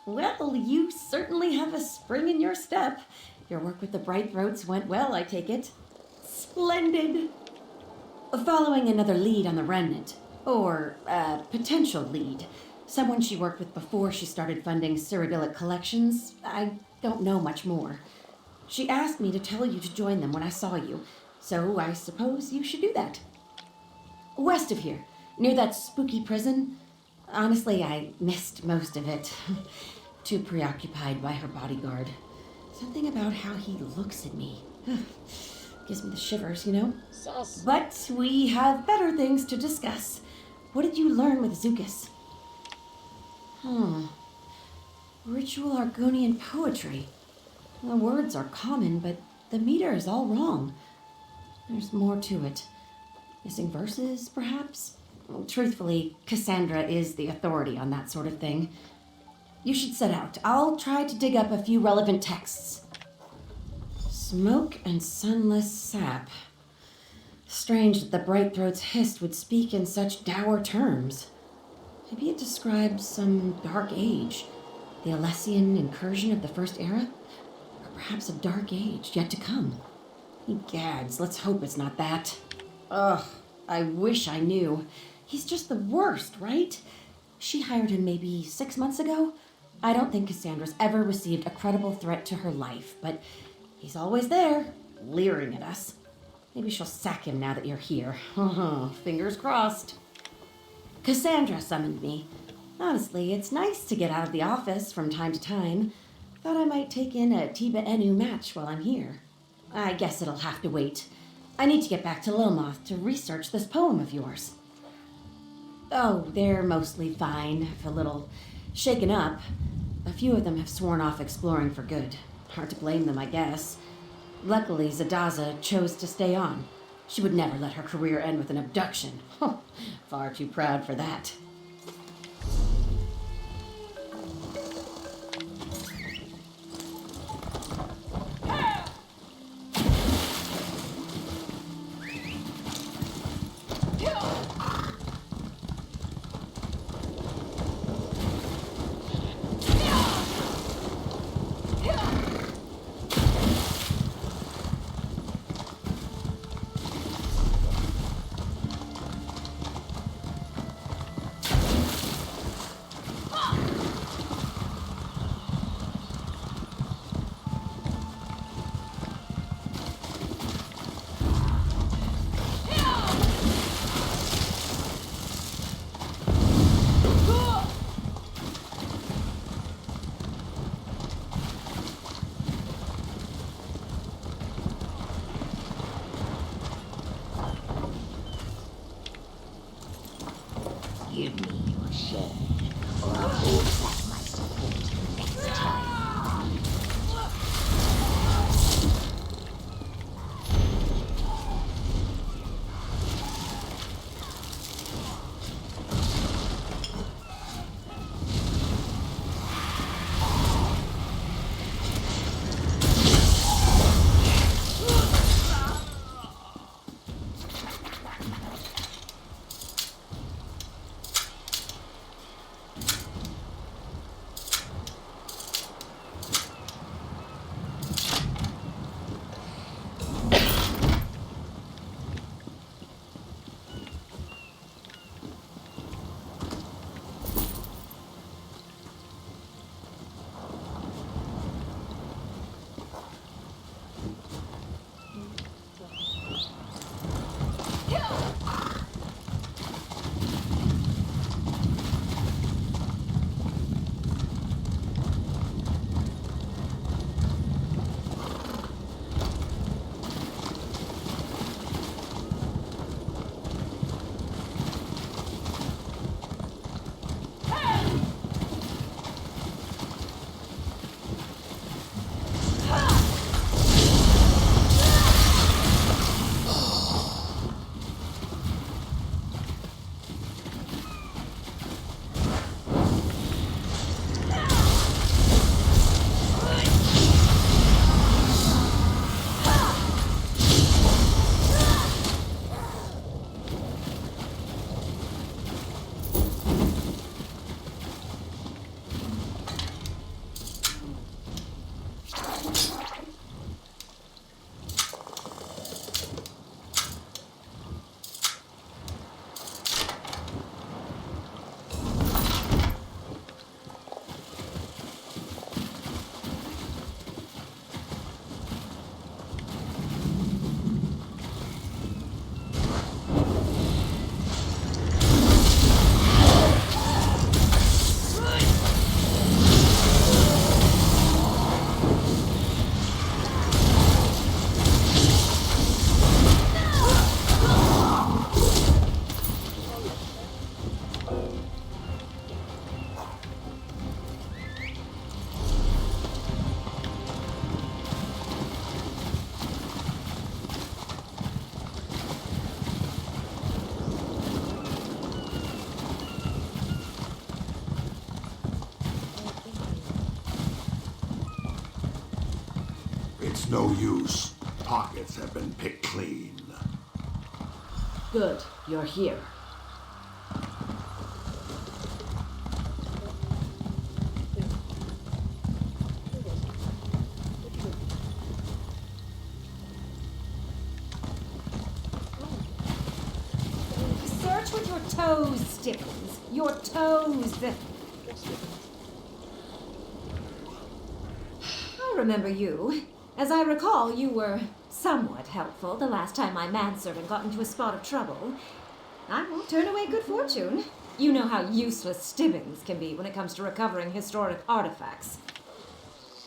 Well, you certainly have a spring in your step. Your work with the Bright Throats went well, I take it. Splendid! Following another lead on the Remnant, or potential lead, someone she worked with before she started funding Cyrodiilic collections, I don't know much more. She asked me to tell you to join them when I saw you, so I suppose you should do that. West of here, near that spooky prison. Honestly, I missed most of it. Too preoccupied by her bodyguard. Something about how he looks at me. Gives me the shivers, you know? Sus. But we have better things to discuss. What did you learn with Zukas? Ritual Argonian poetry. The words are common, but the meter is all wrong. There's more to it. Missing verses, perhaps? Well, truthfully, Cassandra is the authority on that sort of thing. You should set out. I'll try to dig up a few relevant texts. Smoke and sunless sap. Strange that the Bright Throats hissed would speak in such dour terms. Maybe it describes some dark age. The Alessian incursion of the First Era? Or perhaps a dark age yet to come. Egads, let's hope it's not that. Ugh, I wish I knew. He's just the worst, right? She hired him maybe 6 months ago. I don't think Cassandra's ever received a credible threat to her life, but he's always there, leering at us. Maybe she'll sack him now that you're here. Fingers crossed. Cassandra summoned me. Honestly, it's nice to get out of the office from time to time. Thought I might take in a Tiba Inu match while I'm here. I guess it'll have to wait. I need to get back to Lomoth to research this poem of yours. Oh, they're mostly fine, if a little shaken up. A few of them have sworn off exploring for good. Hard to blame them, I guess. Luckily, Zadaza chose to stay on. She would never let her career end with an abduction. Far too proud for that. Give me your share, or I'll hold back my support next time. It's no use. Pockets have been picked clean. Good, you're here. Search with your toes, Stippins. Your toes. I remember you. As I recall, you were somewhat helpful the last time my manservant got into a spot of trouble. I won't turn away good fortune. You know how useless Stibbins can be when it comes to recovering historic artifacts.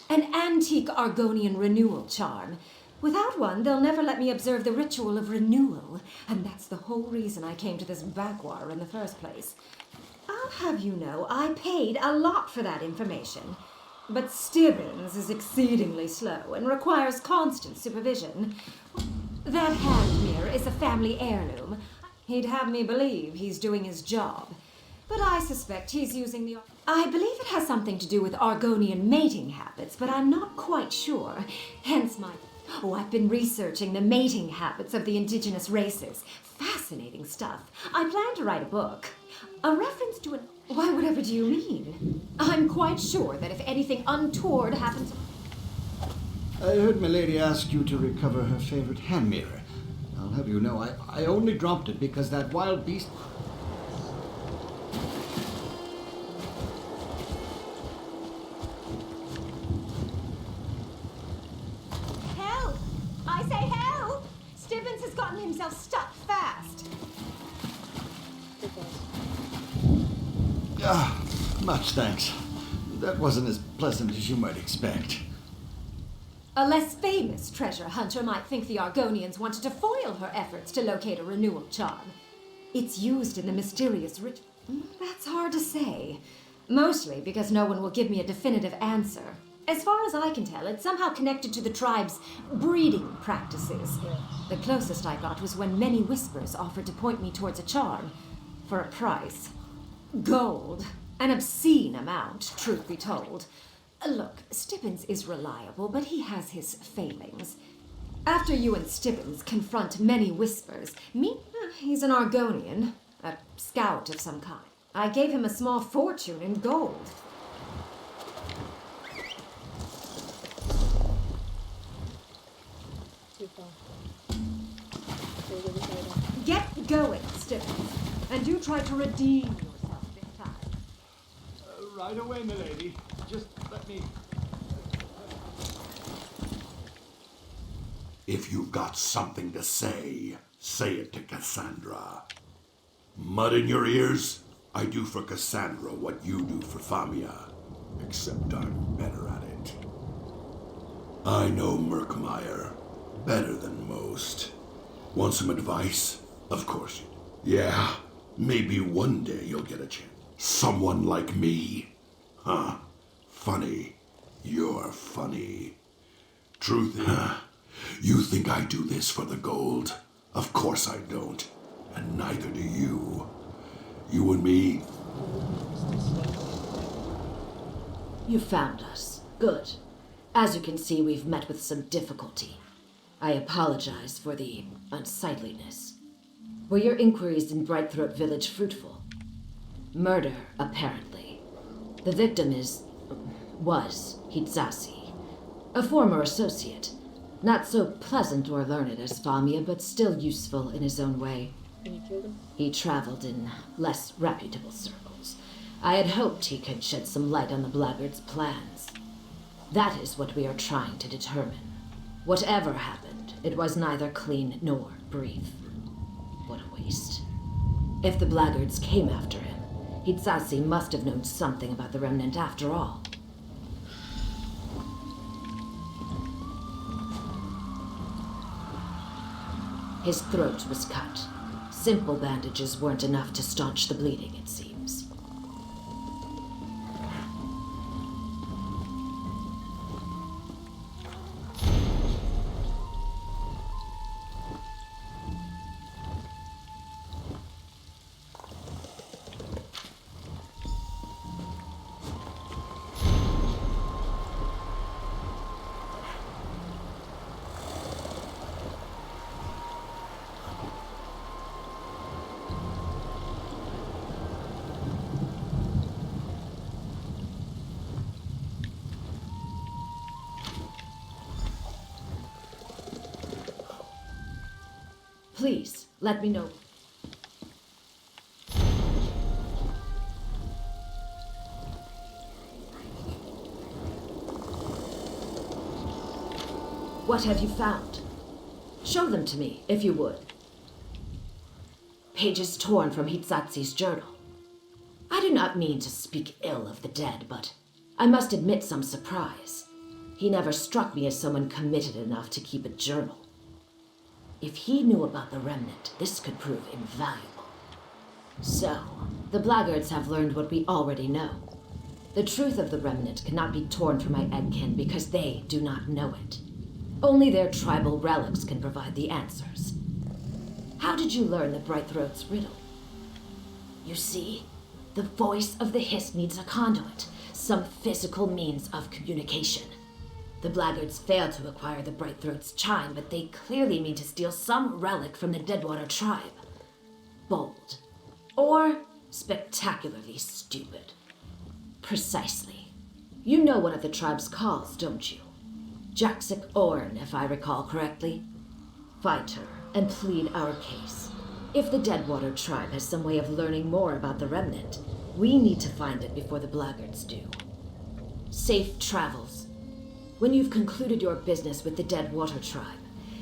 An antique Argonian renewal charm. Without one, they'll never let me observe the ritual of renewal, and that's the whole reason I came to this backwater in the first place. I'll have you know, I paid a lot for that information. But Stibbins is exceedingly slow and requires constant supervision. That hand mirror is a family heirloom. He'd have me believe he's doing his job. But I suspect he's using the... I believe it has something to do with Argonian mating habits, but I'm not quite sure. Hence my... Oh, I've been researching the mating habits of the indigenous races. Fascinating stuff. I plan to write a book. A reference to an... Why, whatever do you mean? I'm quite sure that if anything untoward happens... I heard Milady ask you to recover her favorite hand mirror. I'll have you know, I only dropped it because that wild beast... Help! I say help! Stibbins has gotten himself stuck fast. Ah, much thanks. That wasn't as pleasant as you might expect. A less famous treasure hunter might think the Argonians wanted to foil her efforts to locate a renewal charm. It's used in the mysterious ritual. That's hard to say. Mostly because no one will give me a definitive answer. As far as I can tell, it's somehow connected to the tribe's breeding practices. The closest I got was when many whispers offered to point me towards a charm. For a price. Gold. An obscene amount, truth be told. Look, Stibbins is reliable, but he has his failings. After you and Stibbins confront many whispers, he's an Argonian, a scout of some kind. I gave him a small fortune in gold. Get going, Stibbins, and do try to redeem yourself this time. Right away, milady. Just let me... If you've got something to say it to Cassandra. Mud in your ears? I do for Cassandra what you do for Famia, except I'm better at it. I know Murkmire better than most. Want some advice? Of course you do. Yeah, maybe one day you'll get a chance. Someone like me? Huh? Funny. You're funny. Truth is, you think I do this for the gold? Of course I don't. And neither do you. You and me... You found us. Good. As you can see, we've met with some difficulty. I apologize for the unsightliness. Were your inquiries in Brightthroat Village fruitful? Murder, apparently. The victim was Hitsasi, a former associate. Not so pleasant or learned as Famia, but still useful in his own way. And you killed him? He traveled in less reputable circles. I had hoped he could shed some light on the blackguard's plans. That is what we are trying to determine. Whatever happened, it was neither clean nor brief. What a waste. If the blackguards came after him, Hitsasi must have known something about the remnant after all. His throat was cut. Simple bandages weren't enough to staunch the bleeding, it seems. Please, let me know. What have you found? Show them to me, if you would. Pages torn from Hitsatsi's journal. I do not mean to speak ill of the dead, but I must admit some surprise. He never struck me as someone committed enough to keep a journal. If he knew about the remnant, this could prove invaluable. So, the blackguards have learned what we already know. The truth of the remnant cannot be torn from my Edkin because they do not know it. Only their tribal relics can provide the answers. How did you learn the Brightthroat's riddle? You see, the voice of the Hist needs a conduit, some physical means of communication. The blackguards failed to acquire the Brightthroat's chime, but they clearly mean to steal some relic from the Deadwater tribe. Bold. Or spectacularly stupid. Precisely. You know one of the tribe's calls, don't you? Jaxic Orn, if I recall correctly. Fight her and plead our case. If the Deadwater tribe has some way of learning more about the remnant, we need to find it before the blackguards do. Safe travels. When you've concluded your business with the Deadwater tribe,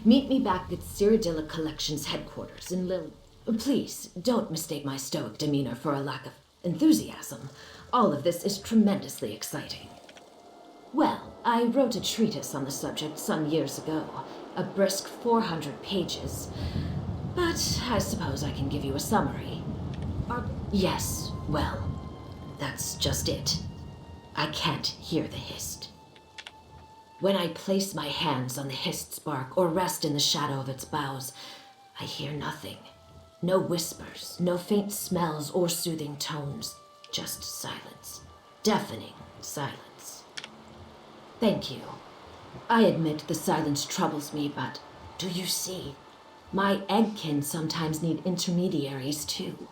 meet me back at Cyrodiila Collection's headquarters in Please, don't mistake my stoic demeanor for a lack of enthusiasm. All of this is tremendously exciting. Well, I wrote a treatise on the subject some years ago, a brisk 400 pages. But I suppose I can give you a summary. Yes, well, that's just it. I can't hear the Hist. When I place my hands on the Hist's bark or rest in the shadow of its boughs, I hear nothing. No whispers, no faint smells or soothing tones, just silence. Deafening silence. Thank you. I admit the silence troubles me, but do you see? My eggkin sometimes need intermediaries too.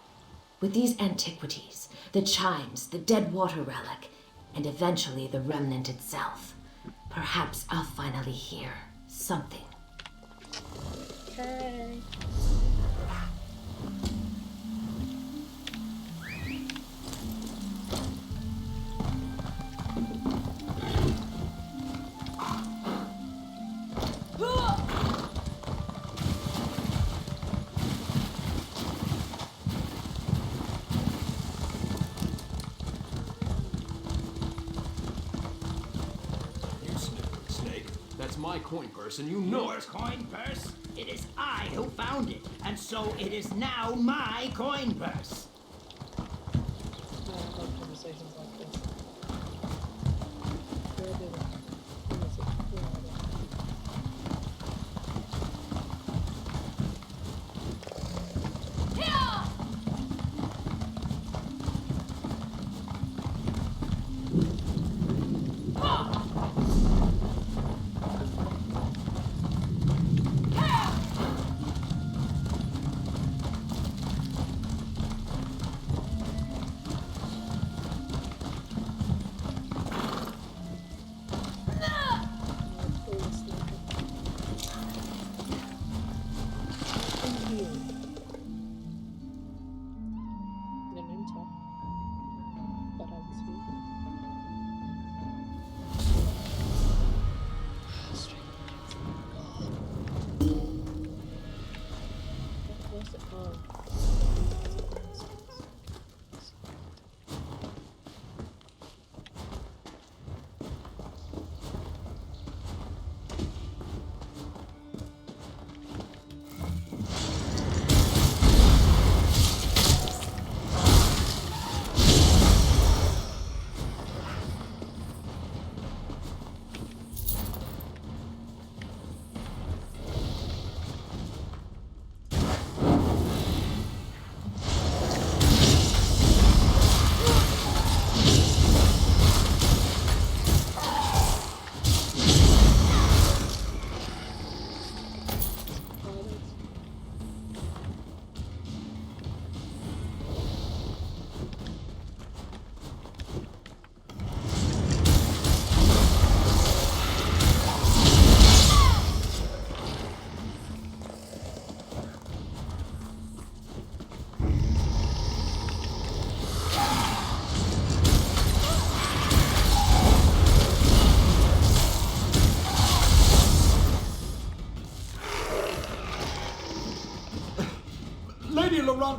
With these antiquities, the chimes, the Deadwater relic, and eventually the remnant itself, perhaps I'll finally hear something. Okay. That's my coin purse, and you know Your it. coin purse? It is I who found it, and so it is now my coin purse. I love conversations like this. Very good.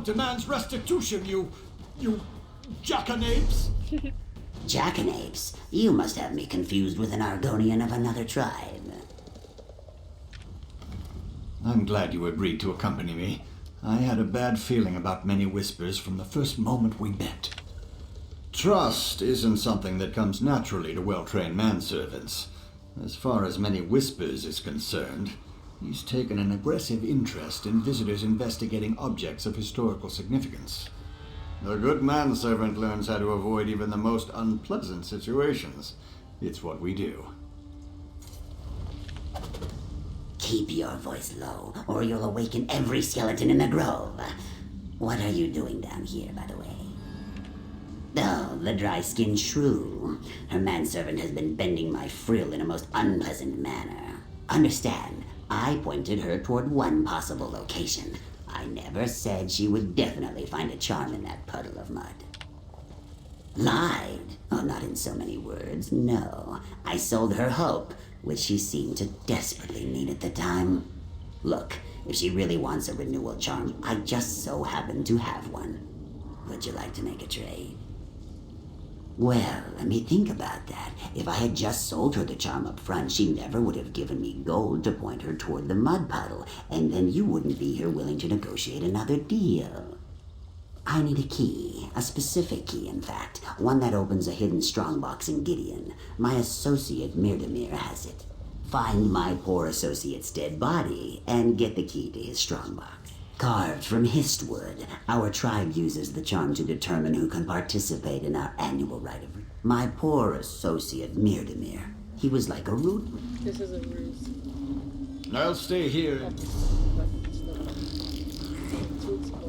demands restitution, you jackanapes! Jackanapes? You must have me confused with an Argonian of another tribe. I'm glad you agreed to accompany me. I had a bad feeling about many whispers from the first moment we met. Trust isn't something that comes naturally to well-trained manservants. As far as many whispers is concerned, he's taken an aggressive interest in visitors investigating objects of historical significance. A good manservant learns how to avoid even the most unpleasant situations. It's what we do. Keep your voice low, or you'll awaken every skeleton in the grove. What are you doing down here, by the way? Oh, the dry-skinned shrew. Her manservant has been bending my frill in a most unpleasant manner. Understand, I pointed her toward one possible location. I never said she would definitely find a charm in that puddle of mud. Lied? Oh, not in so many words, no. I sold her hope, which she seemed to desperately need at the time. Look, if she really wants a renewal charm, I just so happen to have one. Would you like to make a trade? Well, let me think about that. If I had just sold her the charm up front, she never would have given me gold to point her toward the mud puddle, and then you wouldn't be here willing to negotiate another deal. I need a key, a specific key, in fact, one that opens a hidden strongbox in Gideon. My associate Murkmire has it. Find my poor associate's dead body and get the key to his strongbox. Carved from histwood, our tribe uses the charm to determine who can participate in our annual rite of... My poor associate Murkmire. He was like a root... This is a ruse. I'll stay here. But it's not. It's useful.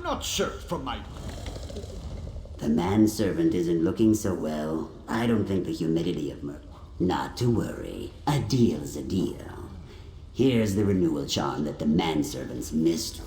not shirt from my... The manservant isn't looking so well. I don't think the humidity of Murk. Not to worry. A deal's a deal. Here's the renewal charm that the manservant's missed.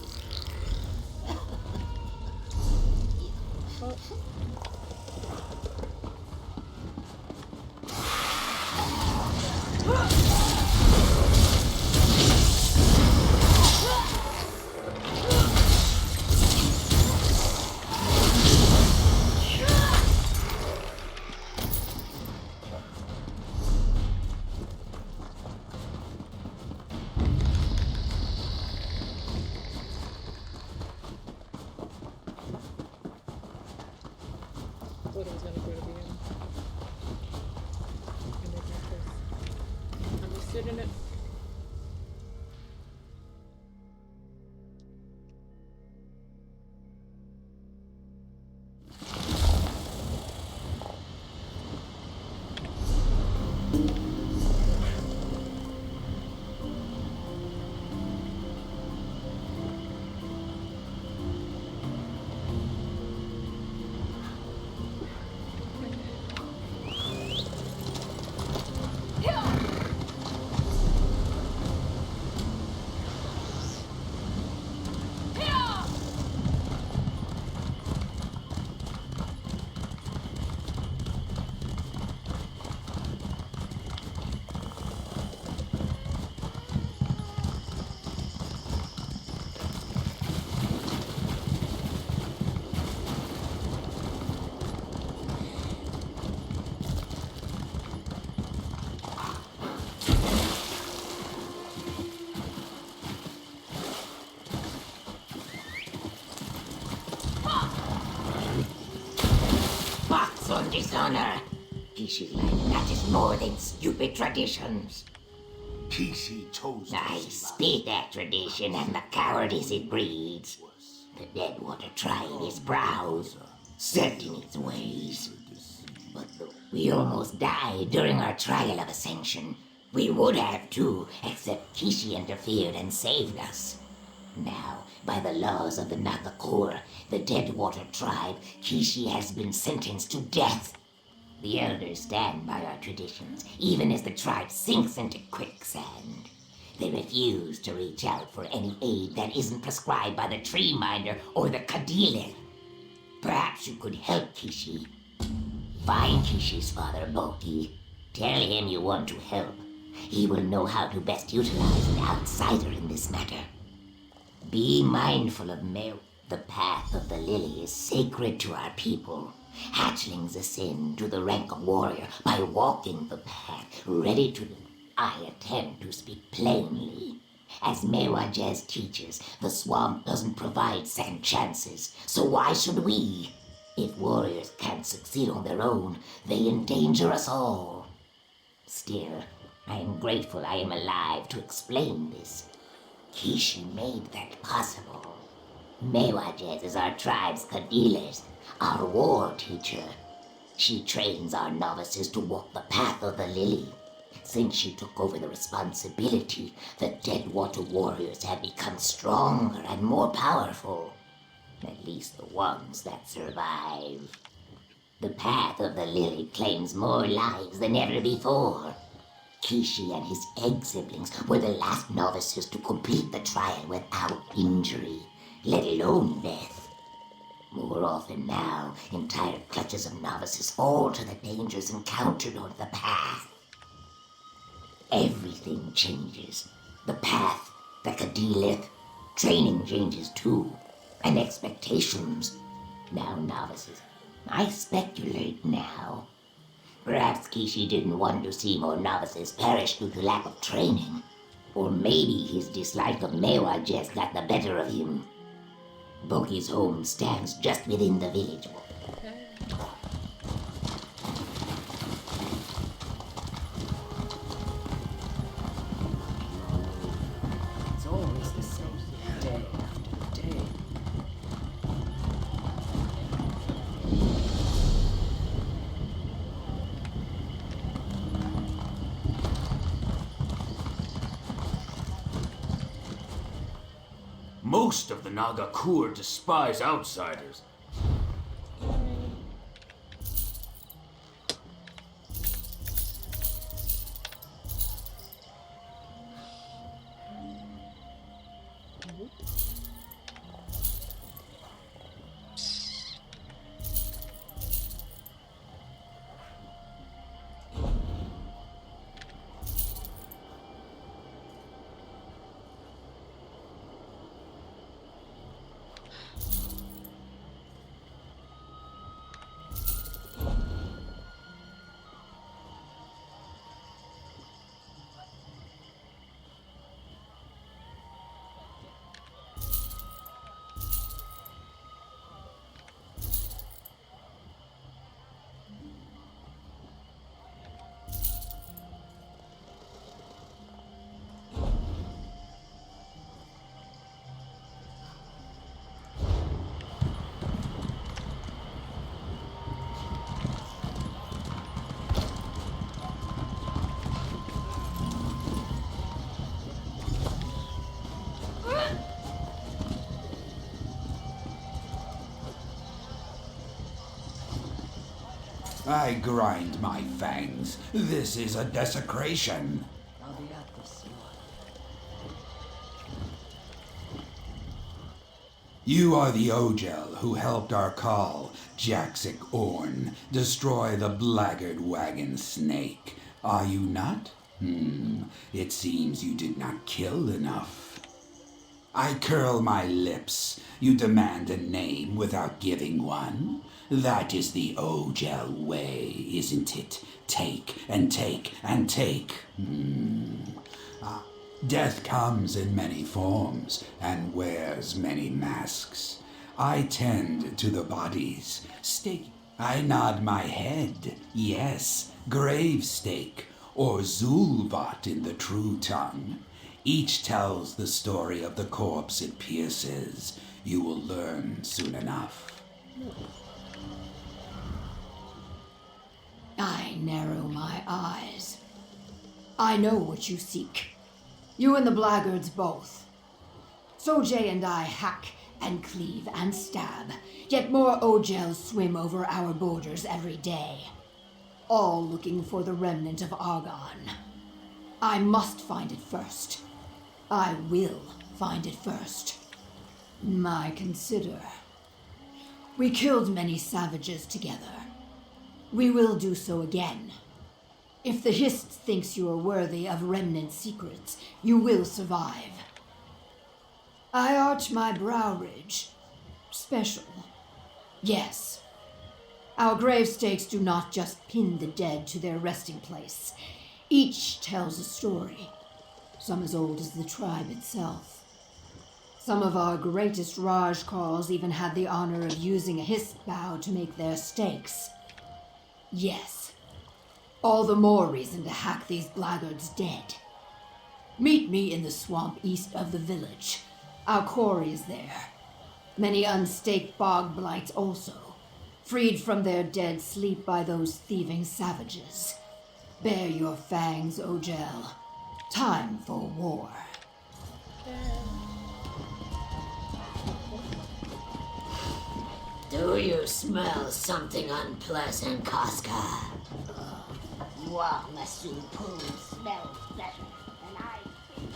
I thought it was gonna go to the end. And they can just, I'm just sitting it. Pox on dishonor. Kishi's like that is more than stupid traditions. Kishi chose to I save us. speak that tradition and the cowardice it breeds. The Deadwater tried his brows, set in its ways. But though we almost died during our trial of ascension, we would have too, except Kishi interfered and saved us. Now, by the laws of the Nagakor, the Deadwater tribe, Kishi has been sentenced to death. The elders stand by our traditions, even as the tribe sinks into quicksand. They refuse to reach out for any aid that isn't prescribed by the Tree Minder or the Kadilith. Perhaps you could help Kishi. Find Kishi's father, Boki. Tell him you want to help. He will know how to best utilize an outsider in this matter. Be mindful of the path of the lily is sacred to our people. Hatchlings ascend to the rank of warrior by walking the path, ready to... I attempt to speak plainly. As Mewajez teaches, the swamp doesn't provide second chances, so why should we? If warriors can't succeed on their own, they endanger us all. Still, I am grateful I am alive to explain this. Kishi made that possible. Mewajez is our tribe's Kadilers, our war teacher. She trains our novices to walk the path of the lily. Since she took over the responsibility, the Deadwater warriors have become stronger and more powerful. At least the ones that survive. The path of the lily claims more lives than ever before. Kishi and his egg siblings were the last novices to complete the trial without injury, let alone death. More often now, entire clutches of novices fall to the dangers encountered on the path. Everything changes. The path, the Kadilith, training changes too, and expectations. Now novices, I speculate now. Perhaps Kishi didn't want to see more novices perish due to lack of training. Or maybe his dislike of Mewa just got the better of him. Boki's home stands just within the village wall. It's always the same, day after day. Most of the Nagakur despise outsiders. I grind my fangs. This is a desecration. I'll be at this one. You are the Ogel who helped our call, Jaxic Orn, destroy the blackguard wagon snake. Are you not? It seems you did not kill enough. I curl my lips. You demand a name without giving one? That is the Ogel way, isn't it? Take and take and take. Death comes in many forms and wears many masks. I tend to the bodies. I nod my head. Yes, grave stake, or Zulvat in the true tongue. Each tells the story of the corpse it pierces. You will learn soon enough. I narrow my eyes. I know what you seek. You and the blackguards both. Sojay and I hack and cleave and stab, yet more Ogels swim over our borders every day, all looking for the remnant of Argon. I must find it first. I will find it first. Consider. We killed many savages together. We will do so again. If the Hist thinks you are worthy of remnant secrets, you will survive. I arch my brow ridge. Special. Yes. Our grave stakes do not just pin the dead to their resting place. Each tells a story, some as old as the tribe itself. Some of our greatest Rajkals even had the honor of using a Hist bow to make their stakes. Yes. All the more reason to hack these blackguards dead. Meet me in the swamp east of the village. Our quarry is there. Many unstaked bog blights also, freed from their dead sleep by those thieving savages. Bare your fangs, Ogel. Time for war. Do you smell something unpleasant, Casca? Moi, ma soupe smells better than I think.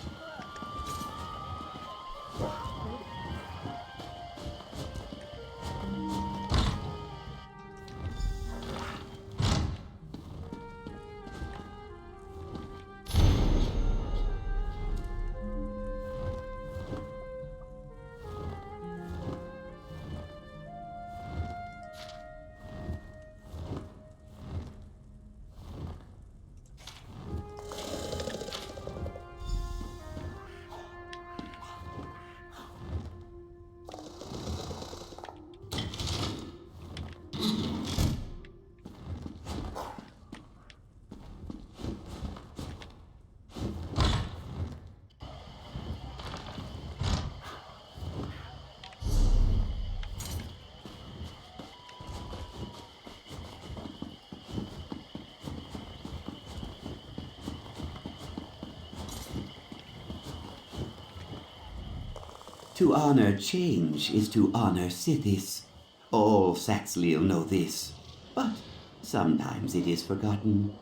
To honor change is to honor Sithis. All Saxleel know this, but sometimes it is forgotten.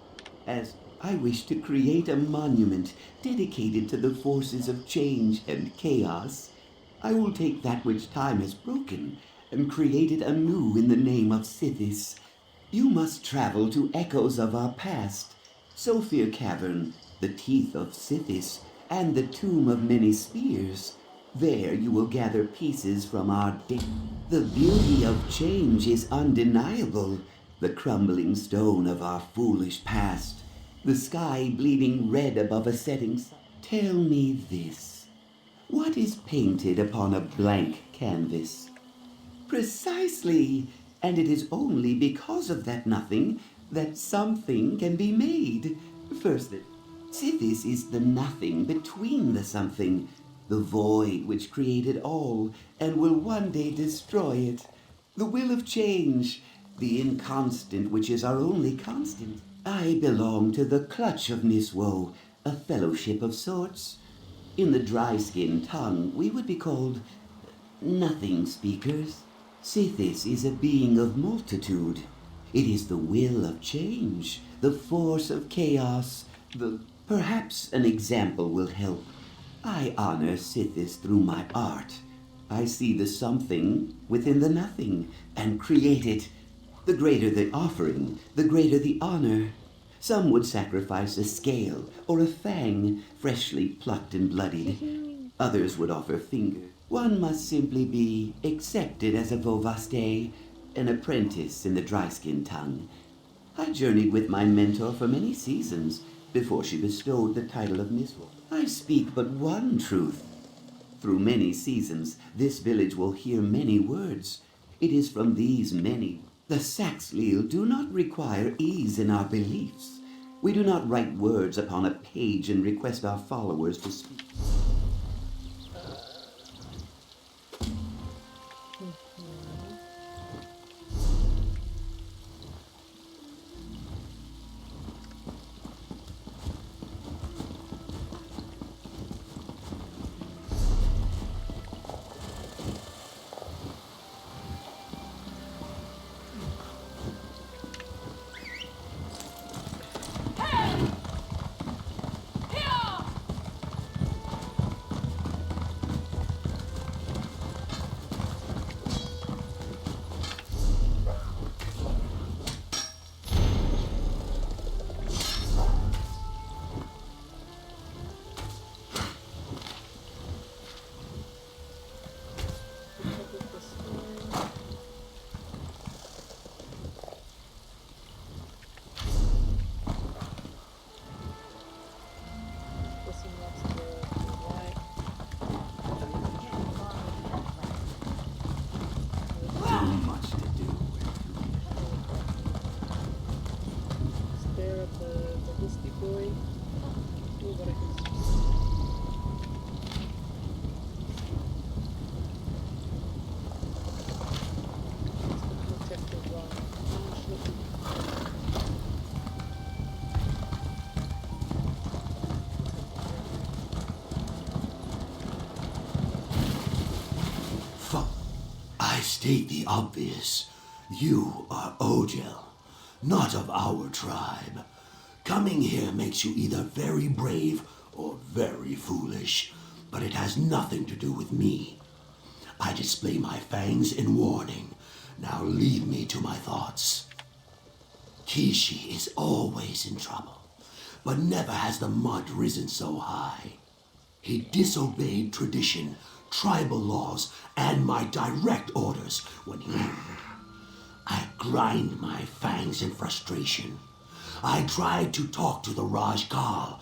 As I wish to create a monument dedicated to the forces of change and chaos, I will take that which time has broken and create it anew in the name of Sithis. You must travel to echoes of our past, Sophia Cavern, the Teeth of Sithis, and the Tomb of Many Spears. There you will gather pieces from our day. The beauty of change is undeniable. The crumbling stone of our foolish past, the sky bleeding red above a setting sun. Tell me this. What is painted upon a blank canvas? Precisely, and it is only because of that nothing that something can be made. First, Sithis is the nothing between the something, the void which created all and will one day destroy it. The will of change, the inconstant which is our only constant. I belong to the clutch of Niswo, a fellowship of sorts. In the dry-skinned tongue, we would be called nothing speakers. Sithis is a being of multitude. It is the will of change, the force of chaos, Perhaps an example will help. I honor Sithis through my art. I see the something within the nothing and create it. The greater the offering, the greater the honor. Some would sacrifice a scale or a fang, freshly plucked and bloodied. Others would offer finger. One must simply be accepted as a Vovaste, an apprentice in the dry-skinned tongue. I journeyed with my mentor for many seasons before she bestowed the title of Niswo. I speak but one truth. Through many seasons, this village will hear many words. It is from these many. The Saxleel do not require ease in our beliefs. We do not write words upon a page and request our followers to speak. State the obvious. You are Ogel, not of our tribe. Coming here makes you either very brave or very foolish, but it has nothing to do with me. I display my fangs in warning. Now leave me to my thoughts. Kishi is always in trouble, but never has the mud risen so high. He disobeyed tradition, tribal laws, and my direct orders when I grind my fangs in frustration. I tried to talk to the Rajkal.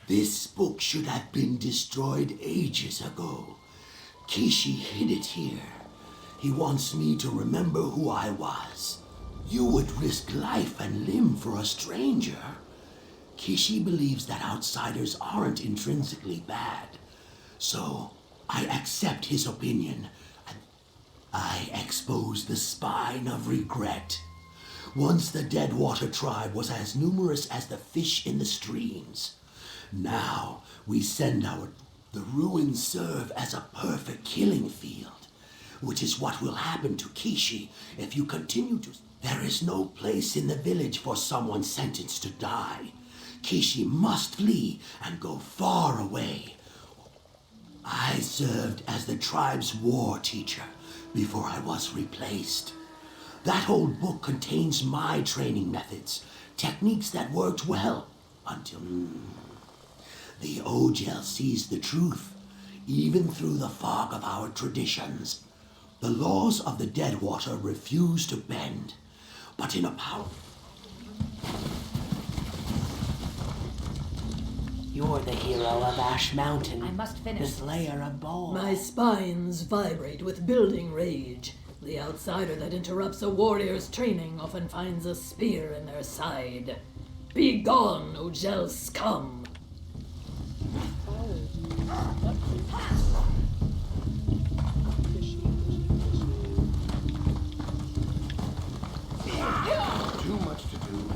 This book should have been destroyed ages ago. Kishi hid it here. He wants me to remember who I was. You would risk life and limb for a stranger. Kishi believes that outsiders aren't intrinsically bad. So I accept his opinion, and I expose the spine of regret. Once the Deadwater tribe was as numerous as the fish in the streams. Now we send our The ruins serve as a perfect killing field, which is what will happen to Kishi if you continue to... There is no place in the village for someone sentenced to die. Kishi must flee and go far away. I served as the tribe's war teacher before I was replaced. That old book contains my training methods, techniques that worked well until the Ogel sees the truth, even through the fog of our traditions. The laws of the Deadwater refuse to bend, but in a power... You're the hero of Ash Mountain. I must finish. The slayer of balls. My spines vibrate with building rage. The outsider that interrupts a warrior's training often finds a spear in their side. Be gone, Ogel scum! Too much to do.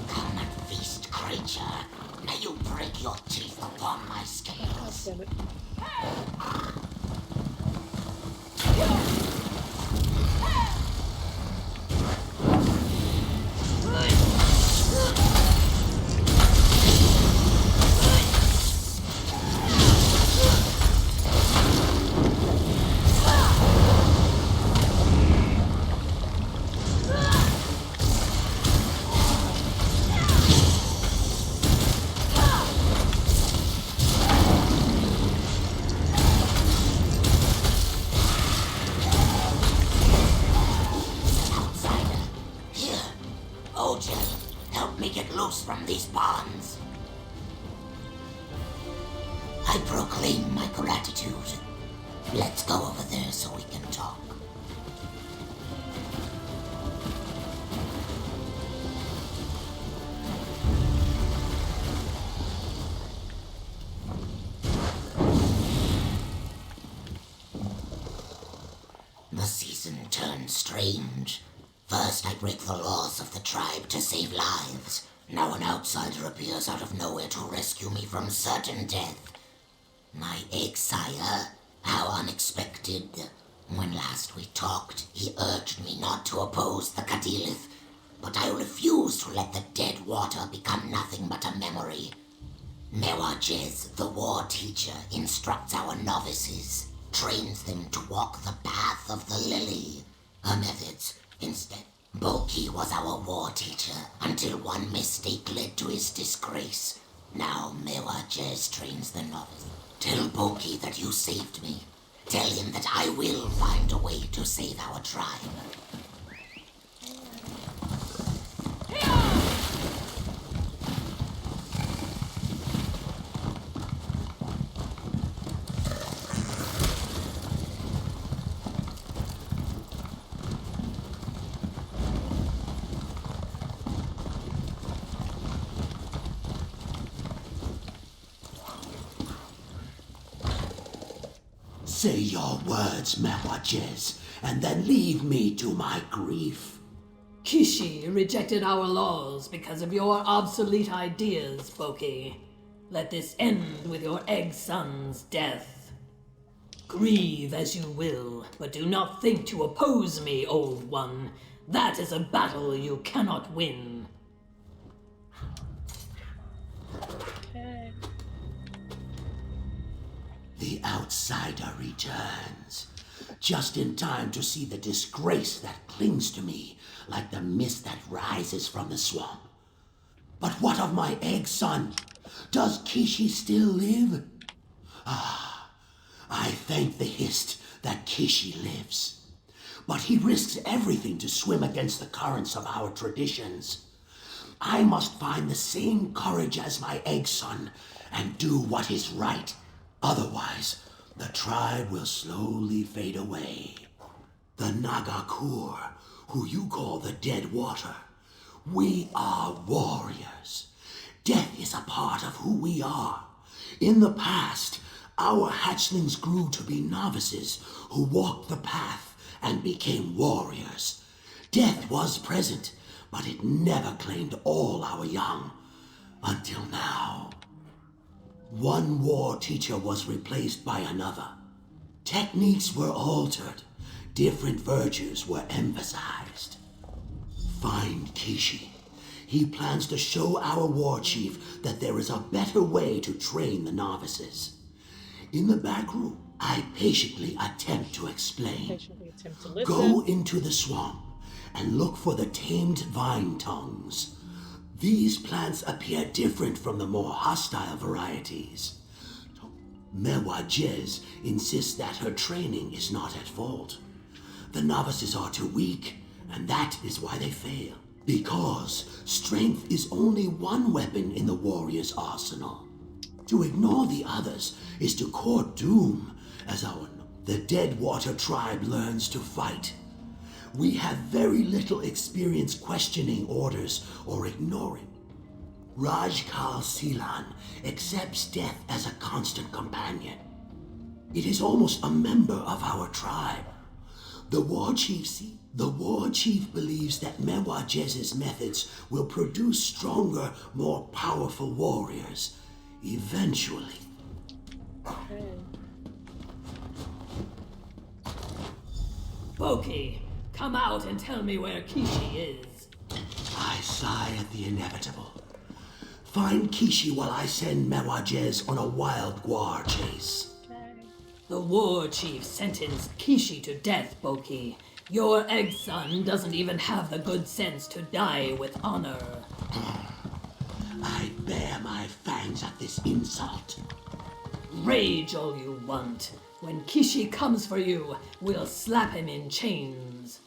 Come and feast, creature. May you break your teeth upon my scales. Damn it. Outsider, here. Ogel, help me get loose from these bonds. I proclaim my gratitude. Let's go over there so we can talk. The season turns strange. First, I break the laws of the tribe to save lives. Now an outsider appears out of nowhere to rescue me from certain death. My egg-sire, how unexpected. When last we talked, he urged me not to oppose the Kadilith, but I refuse to let the dead water become nothing but a memory. Mewajez, the war teacher, instructs our novices, trains them to walk the path of the lily. Her methods, instead. Boki was our war teacher until one mistake led to his disgrace. Now Mewajez trains the novice. Tell Boki that you saved me. Tell him that I will find a way to save our tribe. Say your words, Mewajez, and then leave me to my grief. Kishi rejected our laws because of your obsolete ideas, Boki. Let this end with your egg son's death. Grieve as you will, but do not think to oppose me, old one. That is a battle you cannot win. Okay. The outsider returns, just in time to see the disgrace that clings to me like the mist that rises from the swamp. But what of my egg son? Does Kishi still live? Ah, I thank the Hist that Kishi lives. But he risks everything to swim against the currents of our traditions. I must find the same courage as my egg son and do what is right. Otherwise, the tribe will slowly fade away. The Nagakur, who you call the Dead Water, we are warriors. Death is a part of who we are. In the past, our hatchlings grew to be novices who walked the path and became warriors. Death was present, but it never claimed all our young. Until now. One war teacher was replaced by another. Techniques were altered. Different virtues were emphasized. Find Kishi. He plans to show our war chief that there is a better way to train the novices. In the back room, I patiently attempt to explain. Go into the swamp and look for the tamed vine tongues. These plants appear different from the more hostile varieties. Mewajez insists that her training is not at fault. The novices are too weak, and that is why they fail. Because strength is only one weapon in the warrior's arsenal. To ignore the others is to court doom, as the Dead Water tribe learns to fight. We have very little experience questioning orders or ignoring. Rajkal Silan accepts death as a constant companion. It is almost a member of our tribe. The war chief believes that Mewajez's methods will produce stronger, more powerful warriors, eventually. Boki, come out and tell me where Kishi is. I sigh at the inevitable. Find Kishi while I send Mewajez on a wild guar chase. The war chief sentenced Kishi to death, Boki. Your egg son doesn't even have the good sense to die with honor. I bare my fangs at this insult. Rage all you want. When Kishi comes for you, we'll slap him in chains.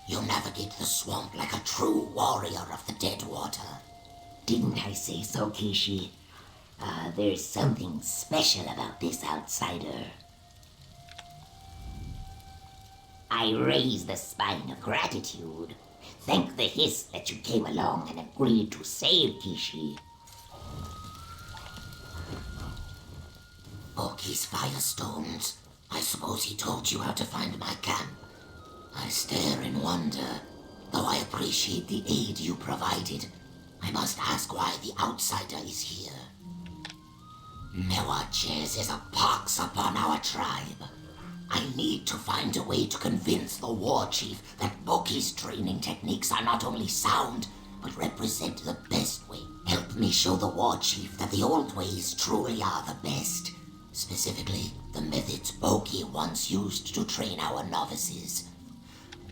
You navigate the swamp like a true warrior of the Dead Water. Didn't I say so, Kishi? There's something special about this outsider. I raise the spine of gratitude. Thank the Hiss that you came along and agreed to save Kishi. Boki's firestones. I suppose he told you how to find my camp. I stare in wonder. Though I appreciate the aid you provided, I must ask why the outsider is here. Mewajez is a pox upon our tribe. I need to find a way to convince the war chief that Boki's training techniques are not only sound, but represent the best way. Help me show the war chief that the old ways truly are the best. Specifically, the methods Boki once used to train our novices.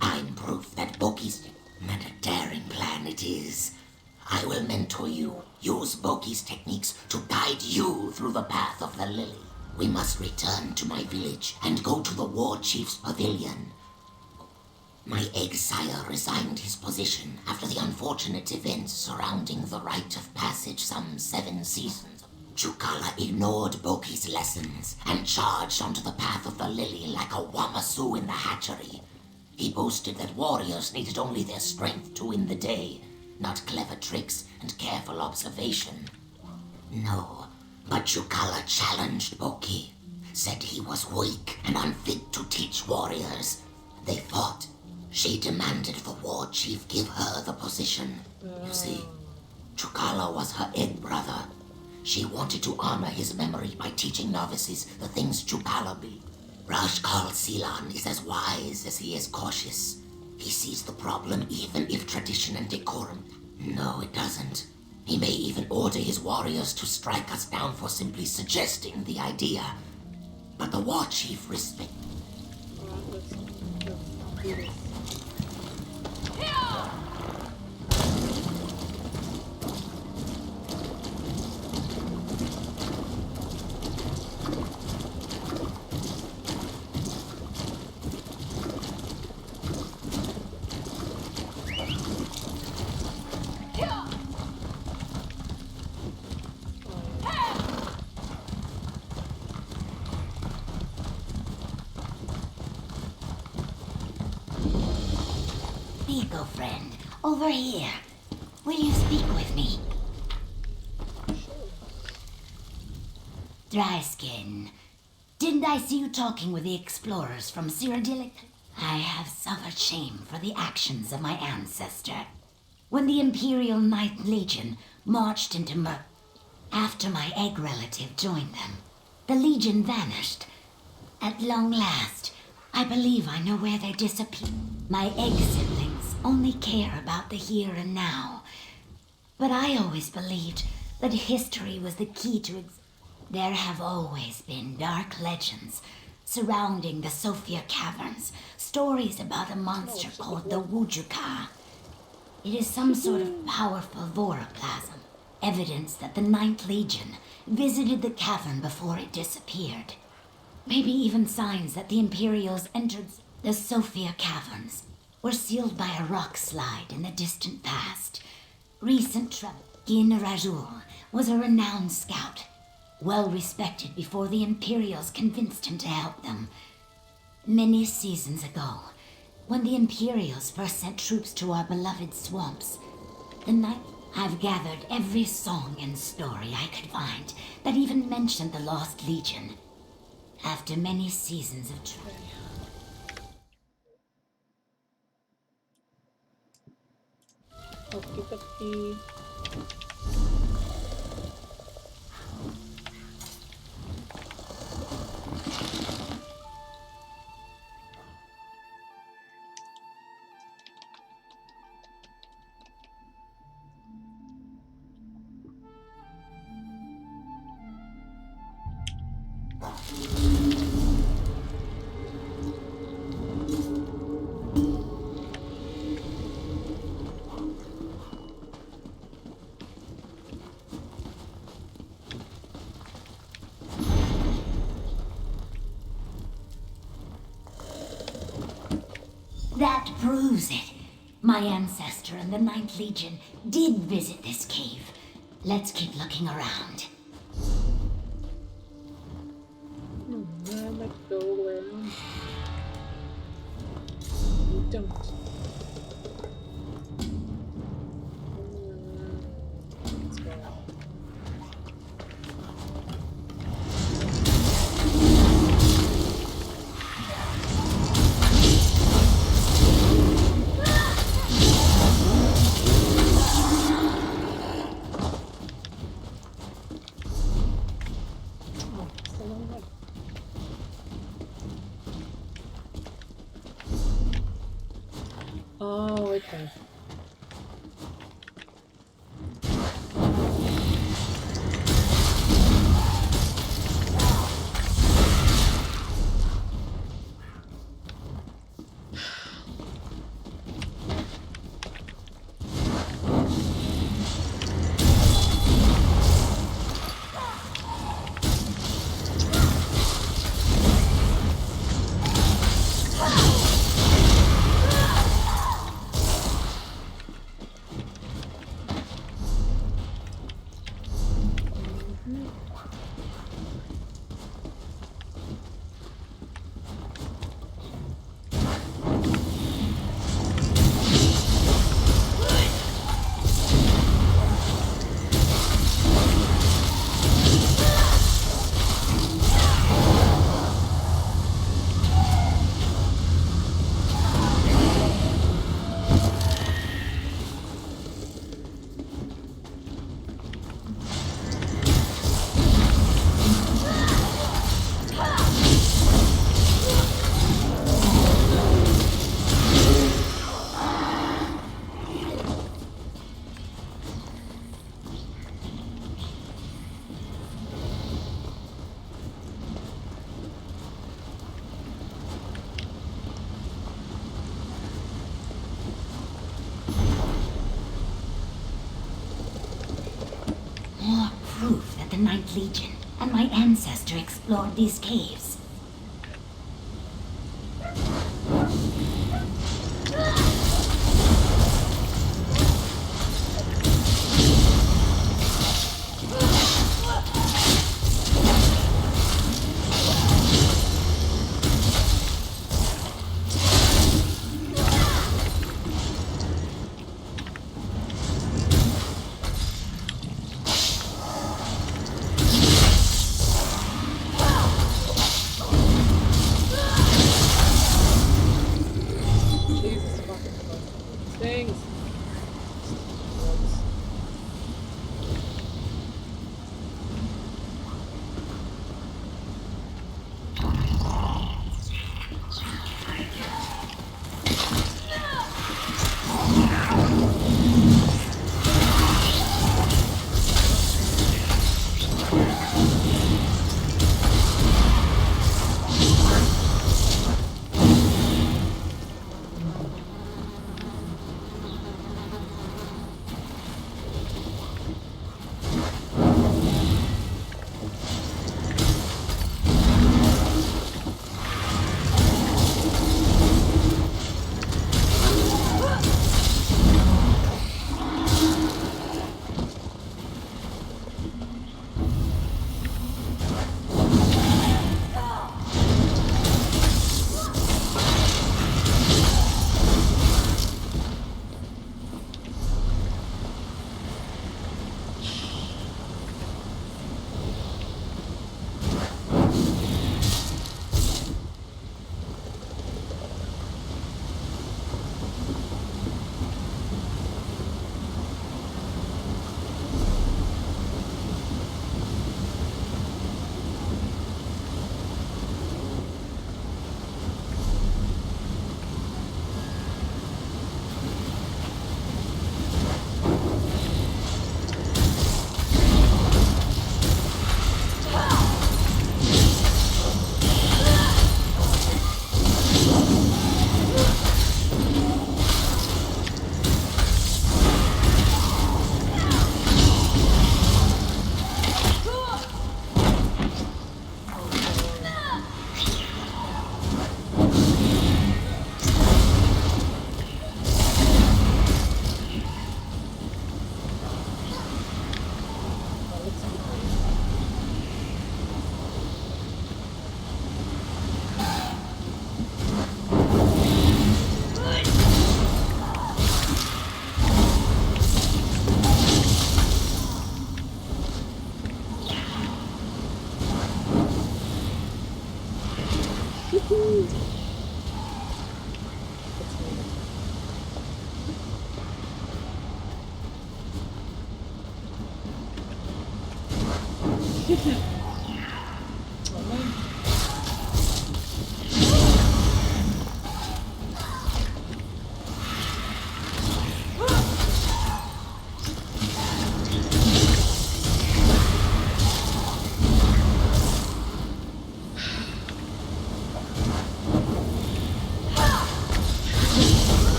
I'm proof that Boki's and a daring plan it is. I will mentor you, use Boki's techniques to guide you through the path of the lily. We must return to my village and go to the war chief's pavilion. My exile resigned his position after the unfortunate events surrounding the rite of passage some 7 seasons. Chukala ignored Boki's lessons and charged onto the path of the lily like a Wamasu in the hatchery. He boasted that warriors needed only their strength to win the day, not clever tricks and careful observation. No, but Chukala challenged Boki, said he was weak and unfit to teach warriors. They fought. She demanded the war chief give her the position. You see, Chukala was her egg brother. She wanted to honor his memory by teaching novices the things Chukala be. Rajkal Silan is as wise as he is cautious. He sees the problem even if tradition and decorum. No, it doesn't. He may even order his warriors to strike us down for simply suggesting the idea. But the war chief respects. Biko friend, over here. Will you speak with me? Dry Skin, didn't I see you talking with the explorers from Cyrodiilic? I have suffered shame for the actions of my ancestor. When the Imperial Ninth Legion marched into after my egg relative joined them, the Legion vanished. At long last, I believe I know where they disappeared. My egg siblings only care about the here and now. But I always believed that history was the key to There have always been dark legends surrounding the Sophia Caverns, stories about a monster called the Wujuka. It is some sort of powerful voroplasm, evidence that the Ninth Legion visited the cavern before it disappeared. Maybe even signs that the Imperials entered the Sophia Caverns were sealed by a rock slide in the distant past. Recent travel. Gin Rajul was a renowned scout, well respected before the Imperials convinced him to help them. Many seasons ago, when the Imperials first sent troops to our beloved swamps, I've gathered every song and story I could find that even mentioned the Lost Legion. After many seasons of Okie That proves it. My ancestor and the Ninth Legion did visit this cave. Let's keep looking around. let's go around. We don't. Let's go. Oh, okay. the Ninth Legion, and my ancestor explored these caves.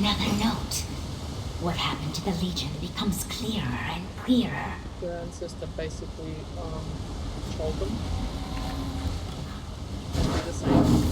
Another note. What happened to the Legion becomes clearer and clearer. Your ancestor basically told them. And they're the same.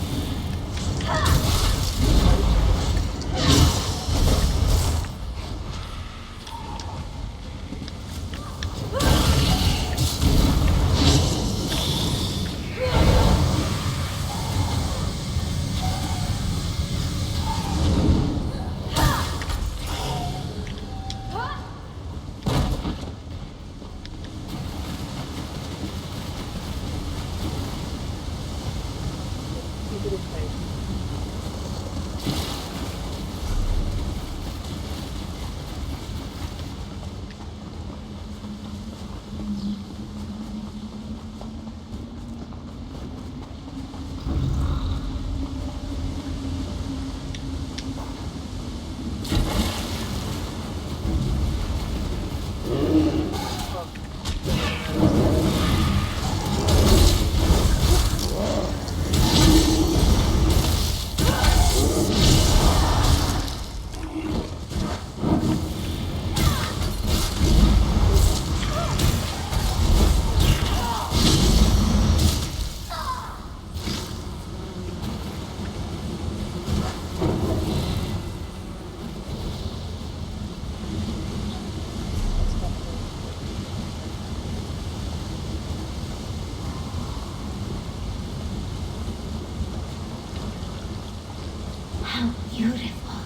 How beautiful.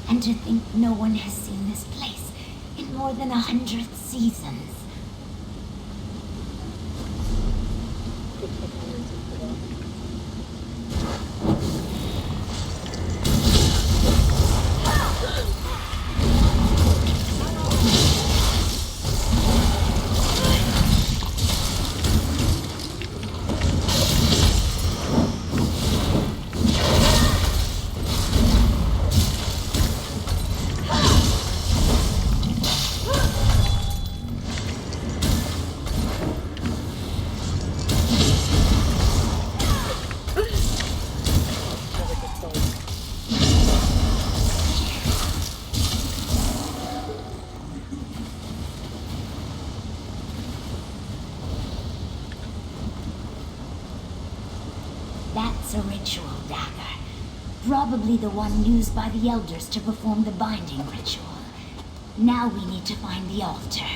And to think no one has seen this place in more than 100 seasons. That's a ritual dagger. Probably the one used by the elders to perform the binding ritual. Now we need to find the altar.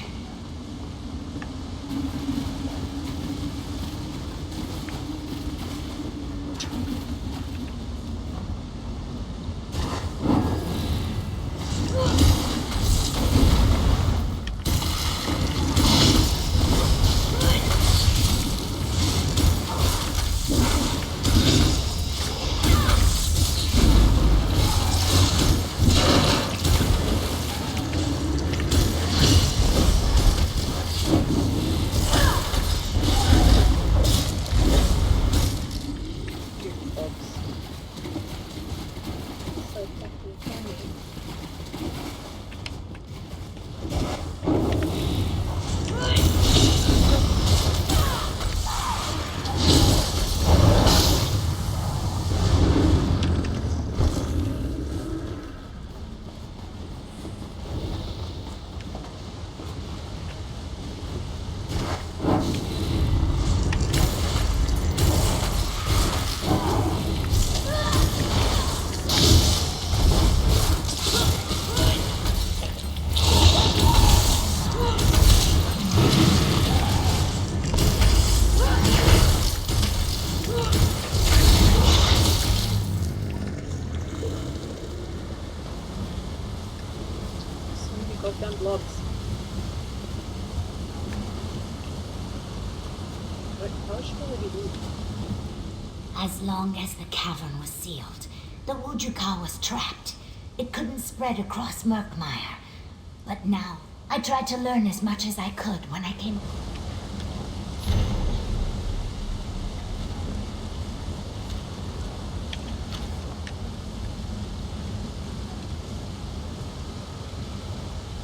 Goddamn blobs. How should we do? As long as the cavern was sealed, the Wujuka was trapped. It couldn't spread across Murkmire. But now, I tried to learn as much as I could when I came...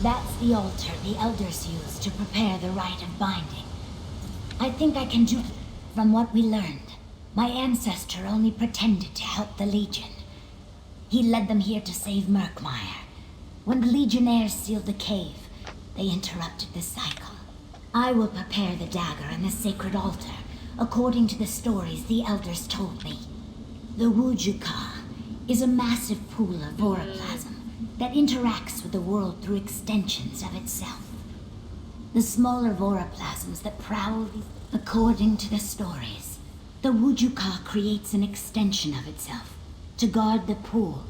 That's the altar the elders used to prepare the rite of binding. I think I can do... From what we learned, my ancestor only pretended to help the Legion. He led them here to save Murkmire. When the Legionnaires sealed the cave, they interrupted the cycle. I will prepare the dagger and the sacred altar, according to the stories the elders told me. The Wujuka is a massive pool of voroplasm that interacts with the world through extensions of itself. The smaller voroplasms that prowl, according to the stories, the Wujuka creates an extension of itself to guard the pool.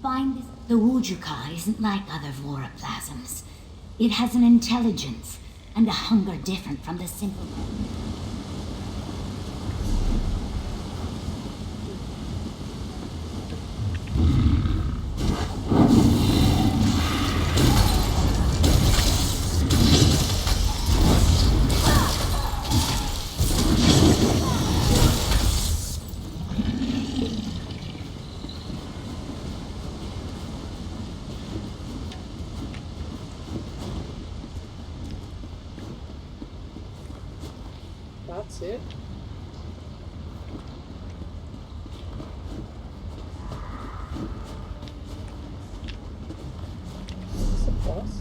Find this. The Wujuka isn't like other voroplasms. It has an intelligence and a hunger different from the simple. That's it. Is this a boss?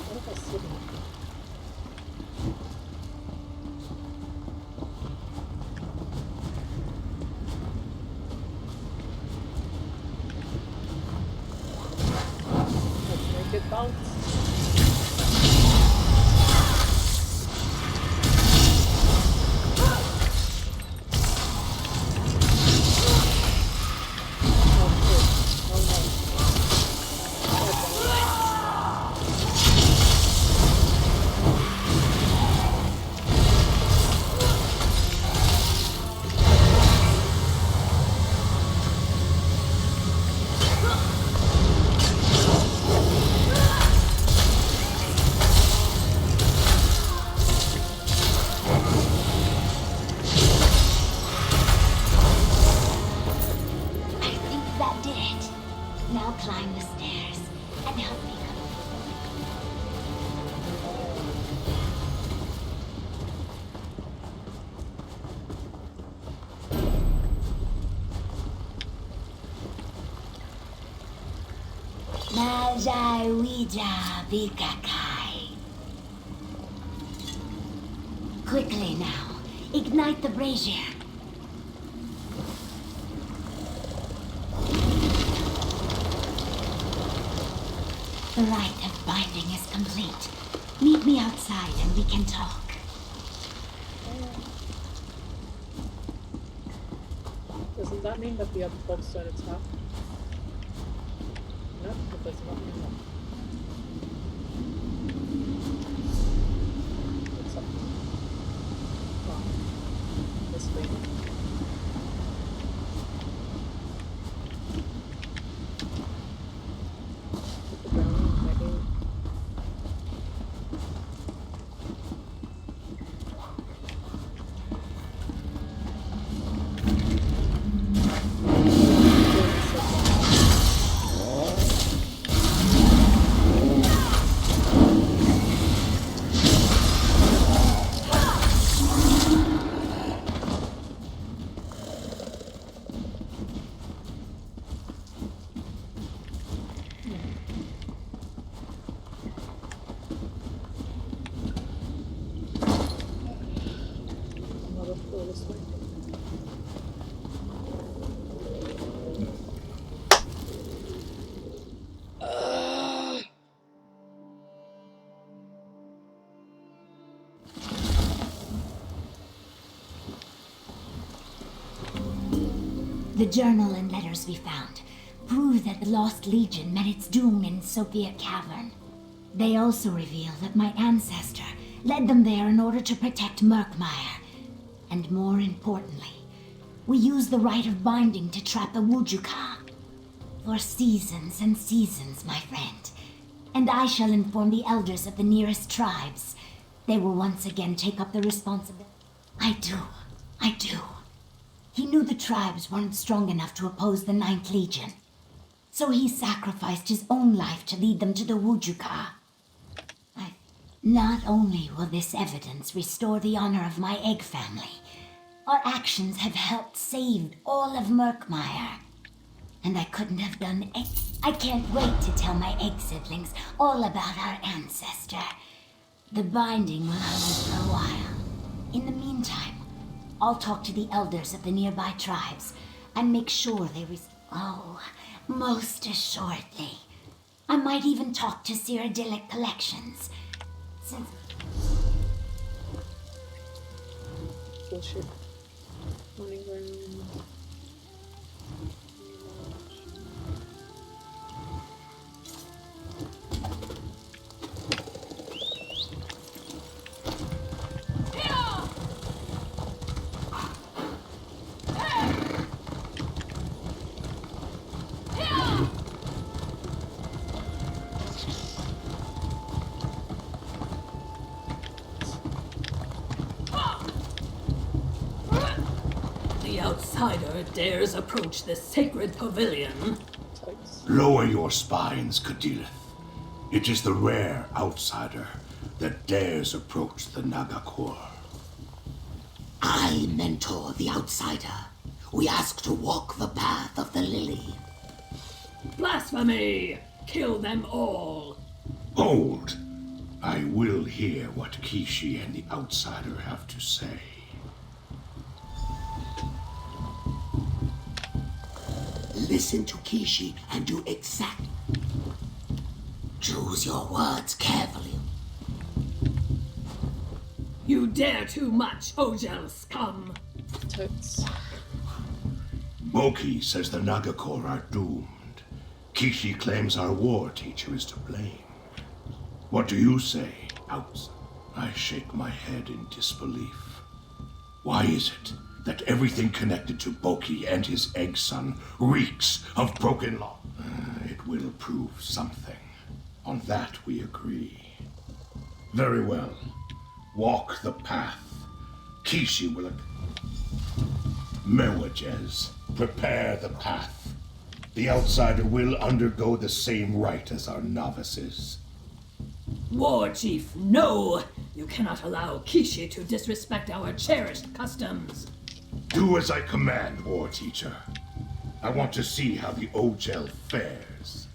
What if I sit in it? Let's make it bounce. Oh shit. Oh no. I think that did it. Now climb the stairs and help me come. Majai Ouija Bikakai. Quickly now, ignite the brazier. The rite of binding is complete. Meet me outside and we can talk. Doesn't that mean that the other folks don't attack? No, it does not mean that. What's up? Oh, this way. Put the ground, maybe. Another floor this way. The journal and letters we found prove that the Lost Legion met its doom in Sophia Cavern. They also reveal that my ancestor led them there in order to protect Murkmire. And more importantly, we used the rite of binding to trap the Wujuka. For seasons and seasons, my friend. And I shall inform the elders of the nearest tribes. They will once again take up the responsibility. I do. He knew the tribes weren't strong enough to oppose the Ninth Legion. so he sacrificed his own life to lead them to the Wujuka. Not only will this evidence restore the honor of my egg family, our actions have helped save all of Murkmire. And I couldn't have done it. I can't wait to tell my egg siblings all about our ancestor. The binding will hold for a while. In the meantime, I'll talk to the elders of the nearby tribes and make sure they Oh, most assuredly. I might even talk to Cyrodiilic Collections. Since... Bullshit. Money ground. The outsider dares approach the sacred pavilion. Lower your spines, Cadilith. It is the rare outsider that dares approach the Nagakur. I mentor the outsider. We ask to walk the path of the lily. Blasphemy! Kill them all! Hold! I will hear what Kishi and the outsider have to say. Listen to Kishi and do exact. Choose your words carefully. You dare too much, Ojel scum! Totes. Boki says the Nagakur are doomed. Kishi claims our war teacher is to blame. What do you say, Outs? I shake my head in disbelief. Why is it that everything connected to Boki and his egg son reeks of broken law? It will prove something. On that we agree. Very well. Walk the path. Kishi will... Mewajez, prepare the path. The outsider will undergo the same rite as our novices. War Chief, no! You cannot allow Kishi to disrespect our cherished customs. Do as I command, War Teacher. I want to see how the Ojel fares.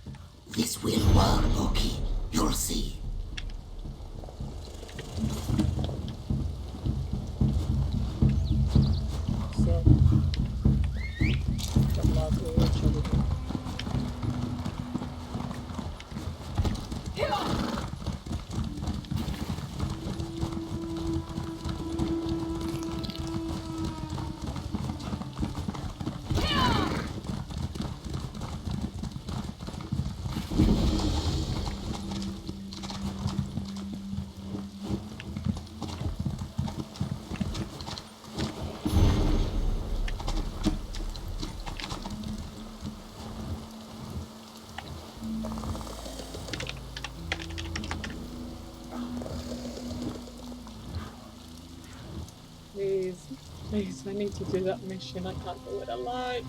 This will work, Boki. You'll see. So, come out to each other. Please, I need to do that mission. I can't do it alone.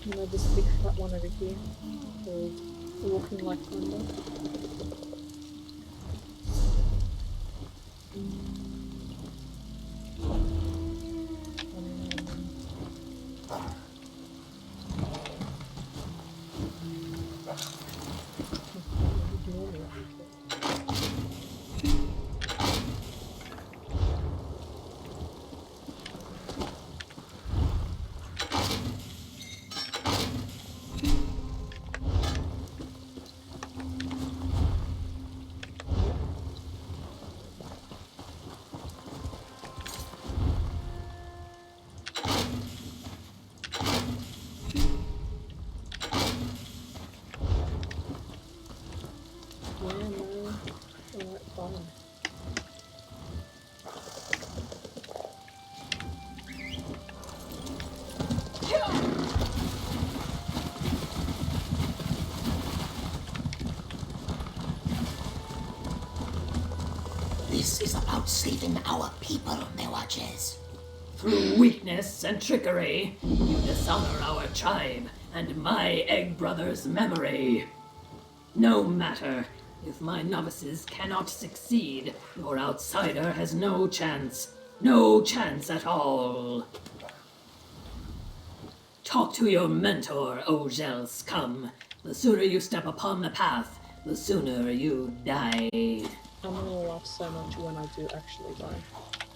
You know, this big fat one over here called Walking Like Thunder. This is about saving our people, my watches. Through weakness and trickery, you dishonor our tribe and my egg brother's memory. No matter. If my novices cannot succeed, your outsider has no chance. No chance at all. Talk to your mentor, Ogel scum. The sooner you step upon the path, the sooner you die. I'm gonna laugh so much when I do actually die.